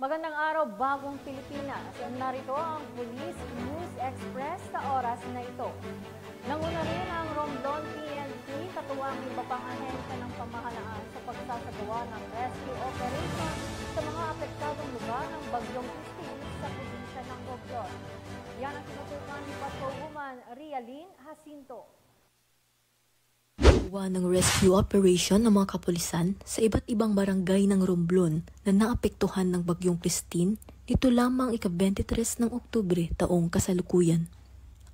Magandang araw, bagong Pilipinas. Narito ang Police News Express sa oras na ito. Nanguna rin ang Romblon PNP, katuwang iba pang ahensya ng pamahalaan sa pagsasagawa ng rescue operation sa mga apektadong lugar ng Bagyong Christine sa probinsya ng Romblon. Yan ang tinutukan ni Patrolwoman Rialyn Jacinto. Ng rescue operation ng mga kapulisan sa iba't ibang barangay ng Romblon na naapektuhan ng Bagyong Christine nito lamang ika-23 ng Oktubre taong kasalukuyan.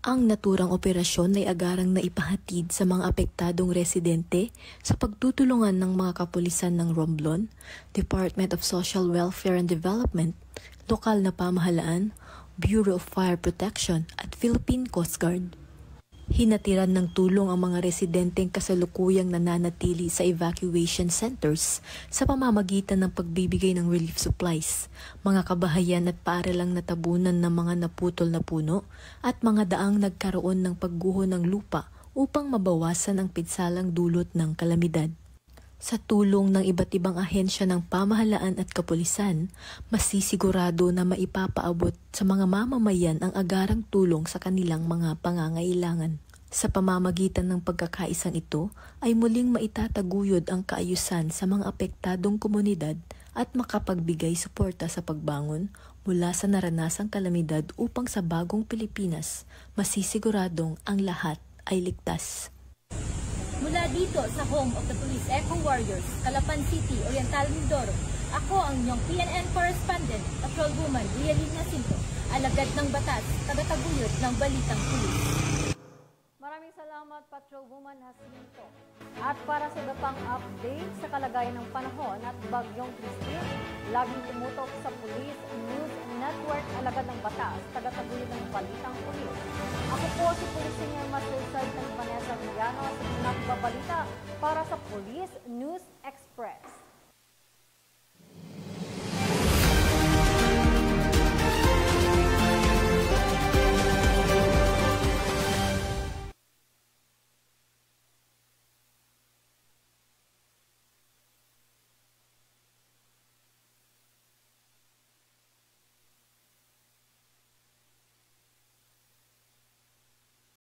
Ang naturang operasyon ay agarang naipahatid sa mga apektadong residente sa pagtutulungan ng mga kapulisan ng Romblon, Department of Social Welfare and Development, lokal na pamahalaan, Bureau of Fire Protection at Philippine Coast Guard. Hinatiran ng tulong ang mga residenteng kasalukuyang nananatili sa evacuation centers sa pamamagitan ng pagbibigay ng relief supplies, mga kabahayan at paaralang natabunan ng mga naputol na puno at mga daang nagkaroon ng pagguho ng lupa upang mabawasan ang pinsalang dulot ng kalamidad. Sa tulong ng iba't ibang ahensya ng pamahalaan at kapulisan, masisigurado na maipapaabot sa mga mamamayan ang agarang tulong sa kanilang mga pangangailangan. Sa pamamagitan ng pagkakaisang ito ay muling maitataguyod ang kaayusan sa mga apektadong komunidad at makapagbigay suporta sa pagbangon mula sa naranasang kalamidad upang sa bagong Pilipinas, masisiguradong ang lahat ay ligtas. Mula dito sa home of the Police Echo Warriors, Calapan City, Oriental Mindoro, ako ang inyong PNN correspondent, Patrolwoman Rialyn Jacinto, alagad ng batas, tagataguyod ng balitang pulis. Maraming salamat, Patrolwoman Jacinto. At para sa iba pang update sa kalagayan ng panahon at Bagyong Christine, laging tumutok sa Police News Network, alagad ng batas, tagataguyod ng balitang pulis. Ako po si Police Senior Master Sergeant Vanessa Villano sa pinagbabalita para sa Police News Express.